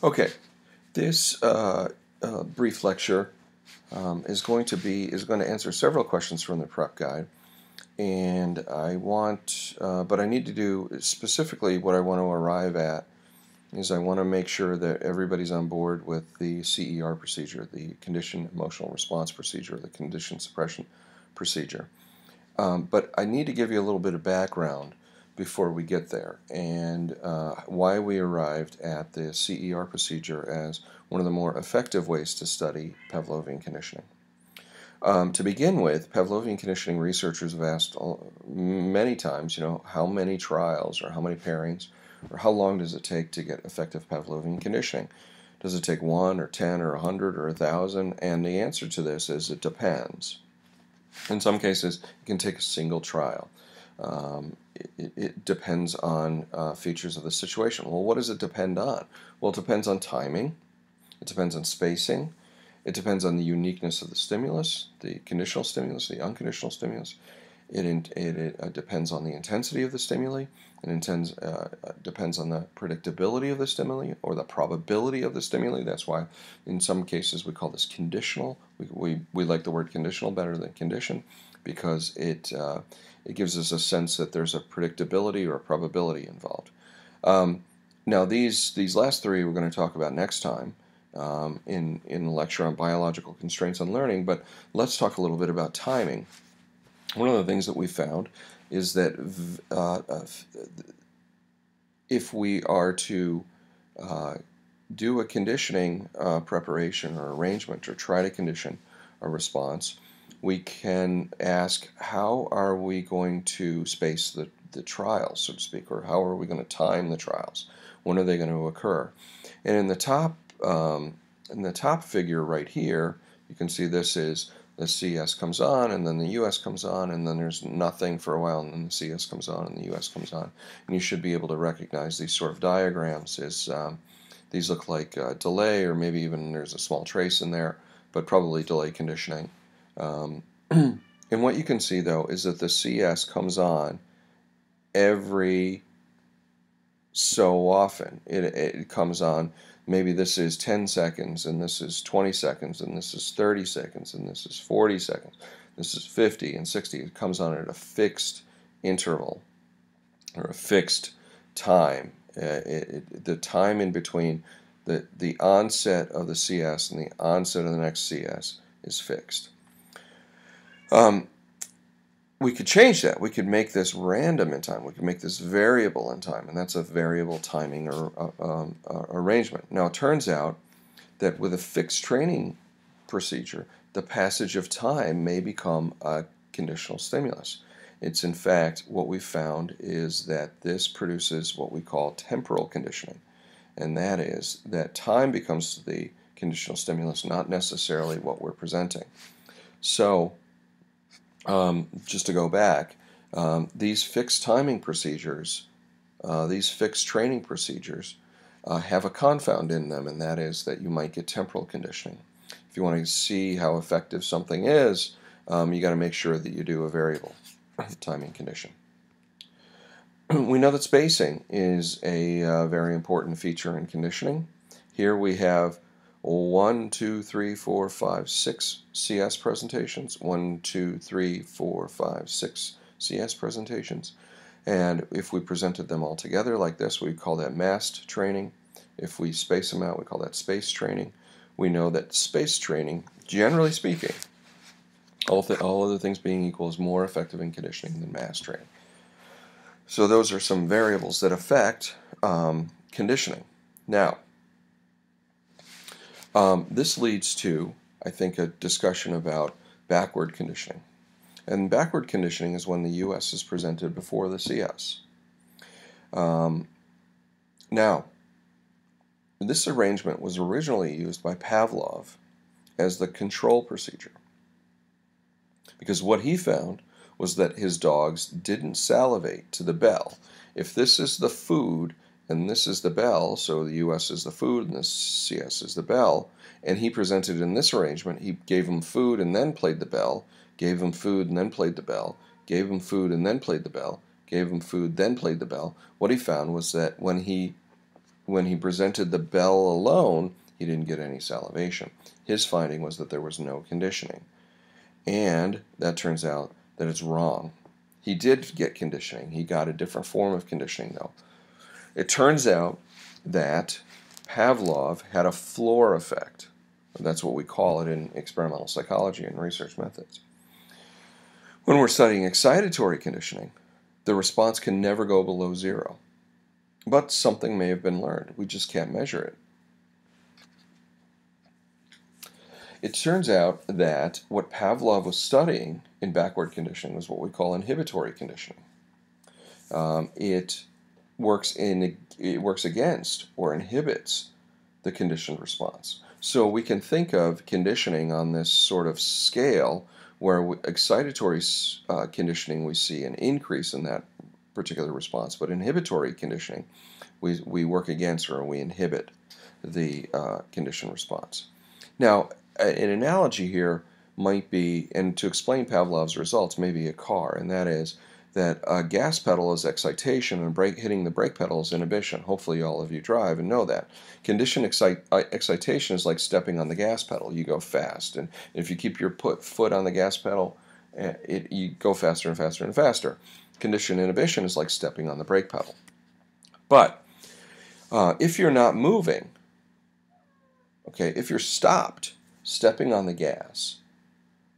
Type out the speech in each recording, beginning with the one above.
Okay, this brief lecture is going to answer several questions from the prep guide, and but I need to do specifically what I want to arrive at is I want to make sure that everybody's on board with the CER procedure, the Conditioned Emotional Response procedure, the Condition Suppression procedure. But I need to give you a little bit of background before we get there, and why we arrived at the CER procedure as one of the more effective ways to study Pavlovian conditioning. To begin with, Pavlovian conditioning researchers have asked many times, how many trials or how many pairings or how long does it take to get effective Pavlovian conditioning? Does it take 1 or 10 or 100 or 1,000? And the answer to this is it depends. In some cases, it can take a single trial. It depends on features of the situation. Well, what does it depend on? Well, it depends on timing. It depends on spacing. It depends on the uniqueness of the stimulus, the conditional stimulus, the unconditional stimulus. It depends on the intensity of the stimuli. It depends on the predictability of the stimuli or the probability of the stimuli. That's why in some cases we call this conditional. We like the word conditional better than condition because it gives us a sense that there's a predictability or a probability involved. Now these last three we're going to talk about next time in the lecture on biological constraints on learning, but let's talk a little bit about timing. One of the things that we found is that if we are to do a conditioning preparation or arrangement or try to condition a response, we can ask how are we going to space the trials, so to speak, or how are we going to time the trials? When are they going to occur? And in the top figure right here, you can see this is the CS comes on, and then the US comes on, and then there's nothing for a while, and then the CS comes on, and the US comes on. And you should be able to recognize these sort of diagrams as these look like delay, or maybe even there's a small trace in there, but probably delay conditioning. And what you can see, though, is that the CS comes on every so often. It comes on. Maybe this is 10 seconds, and this is 20 seconds, and this is 30 seconds, and this is 40 seconds. This is 50 and 60. It comes on at a fixed interval or a fixed time. The time in between the onset of the CS and the onset of the next CS is fixed. We could change that. We could make this random in time. We could make this variable in time, and that's a variable timing or arrangement. Now, it turns out that with a fixed training procedure, the passage of time may become a conditional stimulus. It's in fact what we found is that this produces what we call temporal conditioning, and that is that time becomes the conditional stimulus, not necessarily what we're presenting. So, just to go back, these fixed timing procedures, these fixed training procedures have a confound in them, and that is that you might get temporal conditioning. If you want to see how effective something is, you got to make sure that you do a variable timing condition. We know that spacing is a very important feature in conditioning. Here we have 1, 2, 3, 4, 5, 6 CS presentations. 1, 2, 3, 4, 5, 6 CS presentations. And if we presented them all together like this, we call that massed training. If we space them out, we call that space training. We know that space training, generally speaking, all other things being equal, is more effective in conditioning than mass training. So those are some variables that affect conditioning. Now, this leads to, I think, a discussion about backward conditioning. And backward conditioning is when the US is presented before the CS. Now, this arrangement was originally used by Pavlov as the control procedure, because what he found was that his dogs didn't salivate to the bell. If this is the food and this is the bell, so the US is the food and the CS is the bell, and he presented in this arrangement, he gave them food and then played the bell, gave them food and then played the bell, gave them food and then played the bell, gave them food, then played the bell. What he found was that when he when he presented the bell alone, he didn't get any salivation. His finding was that there was no conditioning. And that turns out that it's wrong. He did get conditioning. He got a different form of conditioning, though. It turns out that Pavlov had a floor effect. That's what we call it in experimental psychology and research methods. When we're studying excitatory conditioning, the response can never go below 0. But something may have been learned. We just can't measure it. It turns out that what Pavlov was studying in backward conditioning was what we call inhibitory conditioning. It works against or inhibits the conditioned response. So we can think of conditioning on this sort of scale where excitatory conditioning we see an increase in that particular response, but inhibitory conditioning we work against or we inhibit the conditioned response. Now, an analogy here might be, and to explain Pavlov's results, maybe a car, and that is that a gas pedal is excitation and hitting the brake pedal is inhibition. Hopefully all of you drive and know that. Conditioned excitation is like stepping on the gas pedal. You go fast, and if you keep your foot on the gas pedal, you go faster and faster and faster. Conditioned inhibition is like stepping on the brake pedal. But if you're not moving, okay, if you're stopped, stepping on the gas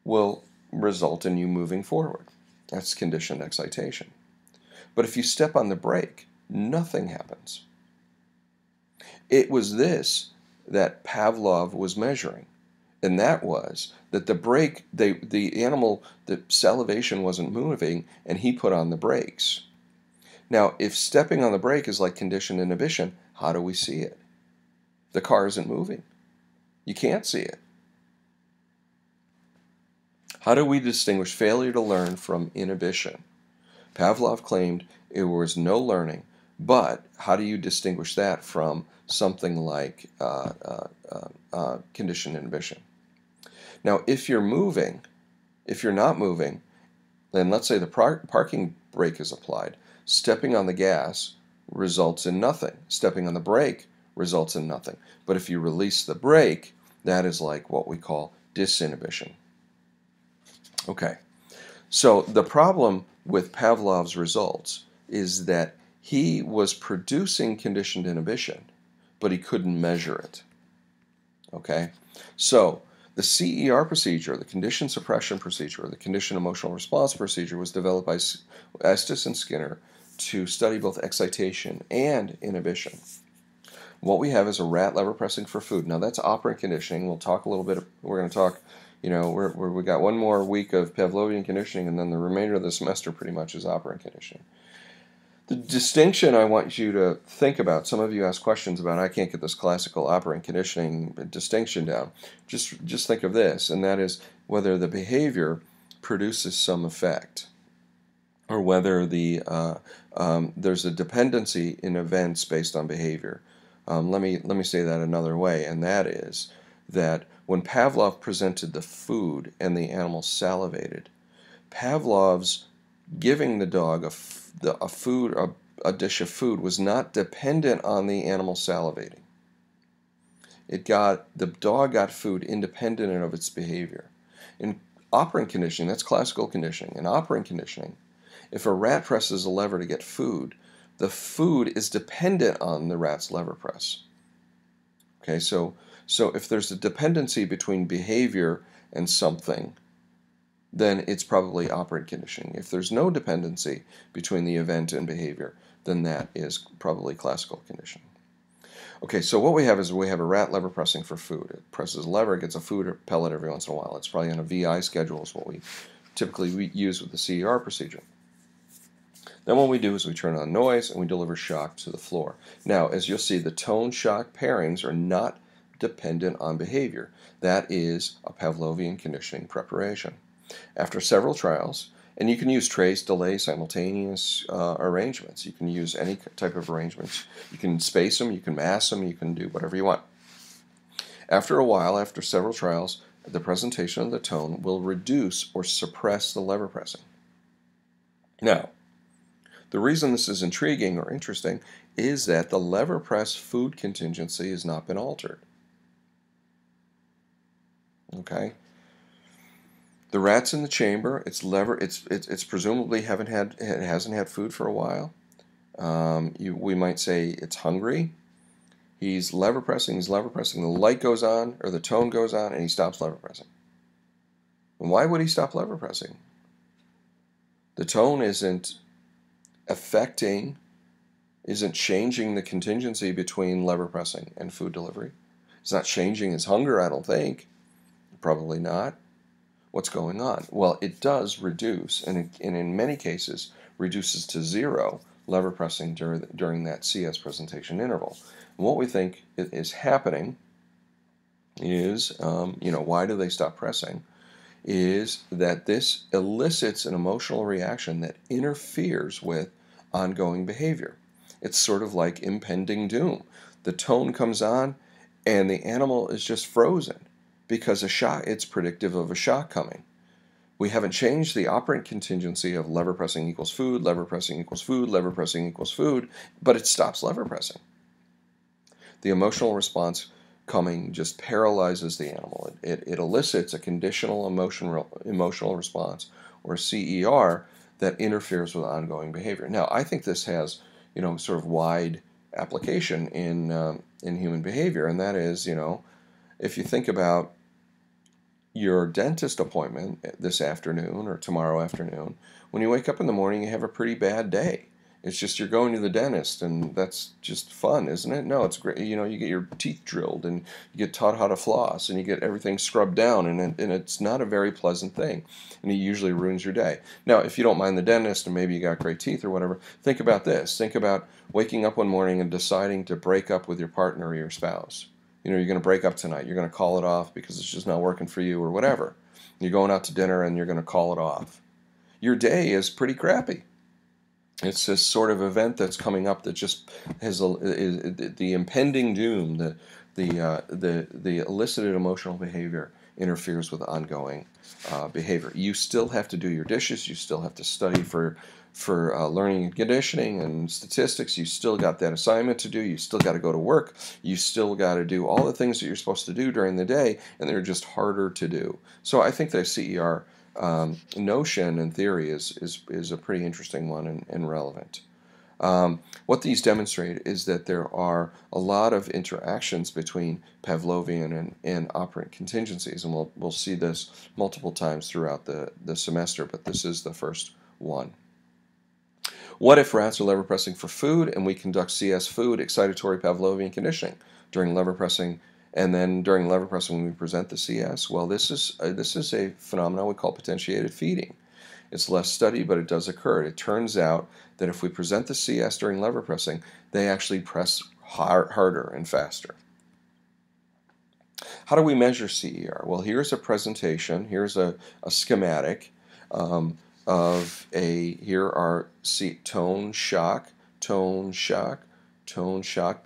will result in you moving forward. That's conditioned excitation. But if you step on the brake, nothing happens. It was this that Pavlov was measuring, and that was that the brake, the animal, the salivation wasn't moving, and he put on the brakes. Now, if stepping on the brake is like conditioned inhibition, how do we see it? The car isn't moving. You can't see it. How do we distinguish failure to learn from inhibition? Pavlov claimed it was no learning, but how do you distinguish that from something like conditioned inhibition? Now, if you're not moving, then let's say the parking brake is applied. Stepping on the gas results in nothing. Stepping on the brake results in nothing. But if you release the brake, that is like what we call disinhibition. Okay, so the problem with Pavlov's results is that he was producing conditioned inhibition, but he couldn't measure it. Okay, so the CER procedure, the conditioned suppression procedure, or the conditioned emotional response procedure, was developed by Estes and Skinner to study both excitation and inhibition. What we have is a rat lever pressing for food. Now that's operant conditioning. We'll talk a little bit. We're going to talk. We got one more week of Pavlovian conditioning, and then the remainder of the semester pretty much is operant conditioning. The distinction I want you to think about, some of you ask questions about, I can't get this classical operant conditioning distinction down. Just think of this, and that is whether the behavior produces some effect, or whether there's a dependency in events based on behavior. Let me say that another way, and that is that when Pavlov presented the food and the animal salivated, Pavlov's giving the dog a dish of food was not dependent on the animal salivating. The dog got food independent of its behavior. In operant conditioning, that's classical conditioning. In operant conditioning, if a rat presses a lever to get food, the food is dependent on the rat's lever press. Okay, so if there's a dependency between behavior and something, then it's probably operant conditioning. If there's no dependency between the event and behavior, then that is probably classical conditioning. Okay, so what we have is we have a rat lever pressing for food. It presses a lever, it gets a food pellet every once in a while. It's probably on a VI schedule is what we typically use with the CER procedure. Then what we do is we turn on noise and we deliver shock to the floor. Now, as you'll see, the tone-shock pairings are not dependent on behavior. That is a Pavlovian conditioning preparation. After several trials, and you can use trace, delay, simultaneous arrangements. You can use any type of arrangements. You can space them, you can mass them, you can do whatever you want. After a while, after several trials, the presentation of the tone will reduce or suppress the lever pressing. Now, the reason this is intriguing or interesting is that the lever press food contingency has not been altered. Okay? The rat's in the chamber. It's presumably it hasn't had food for a while. We might say it's hungry. He's lever pressing. The light goes on, or the tone goes on, and he stops lever pressing. And why would he stop lever pressing? The tone isn't changing the contingency between lever pressing and food delivery. It's not changing his hunger, I don't think. Probably not. What's going on? Well, it does reduce, and in many cases reduces to zero lever pressing during that CS presentation interval. And what we think is happening is, why do they stop pressing? Is that this elicits an emotional reaction that interferes with ongoing behavior. It's sort of like impending doom. The tone comes on, and the animal is just frozen because it's predictive of a shock coming. We haven't changed the operant contingency of lever pressing equals food, lever pressing equals food, lever pressing equals food, but it stops lever pressing. The emotional response coming just paralyzes the animal. It elicits a conditional emotional response, or CER, that interferes with ongoing behavior. Now, I think this has, sort of wide application in human behavior, and that is, if you think about your dentist appointment this afternoon or tomorrow afternoon, when you wake up in the morning, you have a pretty bad day. It's just you're going to the dentist, and that's just fun, isn't it? No, it's great. You get your teeth drilled, and you get taught how to floss, and you get everything scrubbed down, and it's not a very pleasant thing, and it usually ruins your day. Now, if you don't mind the dentist, and maybe you got great teeth or whatever, think about this. Think about waking up one morning and deciding to break up with your partner or your spouse. You're going to break up tonight. You're going to call it off because it's just not working for you or whatever. You're going out to dinner, and you're going to call it off. Your day is pretty crappy. It's this sort of event that's coming up that just has the impending doom, the elicited emotional behavior interferes with ongoing behavior. You still have to do your dishes. You still have to study for learning and conditioning and statistics. You still got that assignment to do. You still got to go to work. You still got to do all the things that you're supposed to do during the day, and they're just harder to do. So I think the CER notion and theory is a pretty interesting one and relevant. What these demonstrate is that there are a lot of interactions between Pavlovian and operant contingencies, and we'll see this multiple times throughout the semester, but this is the first one. What if rats are lever pressing for food, and we conduct CS food excitatory Pavlovian conditioning during lever pressing? And then during lever pressing, when we present the CS, well, this is a phenomenon we call potentiated feeding. It's less studied, but it does occur. It turns out that if we present the CS during lever pressing, they actually press harder and faster. How do we measure CER? Well, here's a presentation. Here's a schematic here are tone shock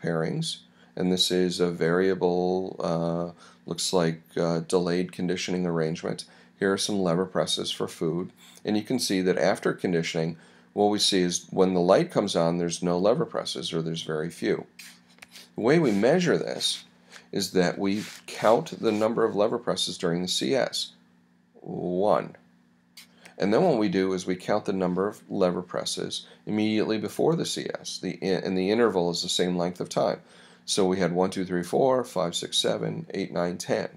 pairings. And this is a variable, looks like delayed conditioning arrangement. Here are some lever presses for food. And you can see that after conditioning, what we see is when the light comes on, there's no lever presses, or there's very few. The way we measure this is that we count the number of lever presses during the CS. 1. And then what we do is we count the number of lever presses immediately before the CS. And the interval is the same length of time. So we had 1, 2, 3, 4, 5, 6, 7, 8, 9, 10.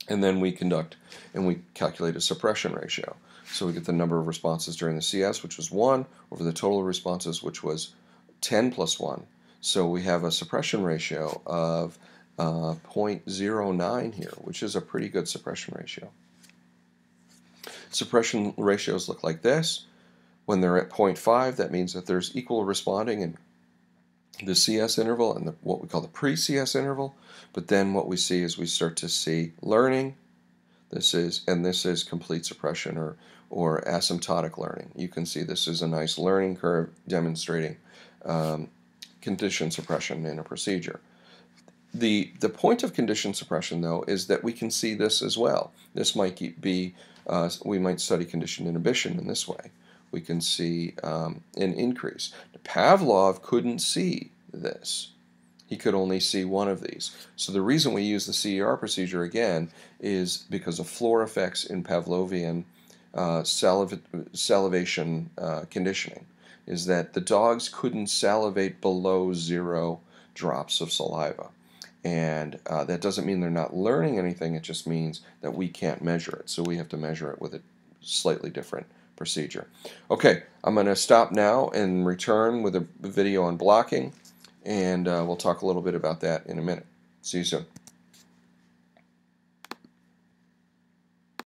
And then we calculate a suppression ratio. So we get the number of responses during the CS, which was 1, over the total responses, which was 10 plus 1. So we have a suppression ratio of 0.09 here, which is a pretty good suppression ratio. Suppression ratios look like this. When they're at 0.5, that means that there's equal responding in the CS interval and what we call the pre-CS interval. But then what we see is we start to see learning. This is complete suppression or asymptotic learning. You can see this is a nice learning curve demonstrating condition suppression in a procedure. The point of condition suppression, though, is that we can see this as well. This might be, we might study conditioned inhibition in this way, we can see an increase. Pavlov couldn't see this. He could only see one of these. So the reason we use the CER procedure again is because of floor effects in Pavlovian salivation conditioning, is that the dogs couldn't salivate below 0 drops of saliva. And that doesn't mean they're not learning anything, it just means that we can't measure it. So we have to measure it with a slightly different procedure. Okay, I'm going to stop now and return with a video on blocking, and we'll talk a little bit about that in a minute. See you soon.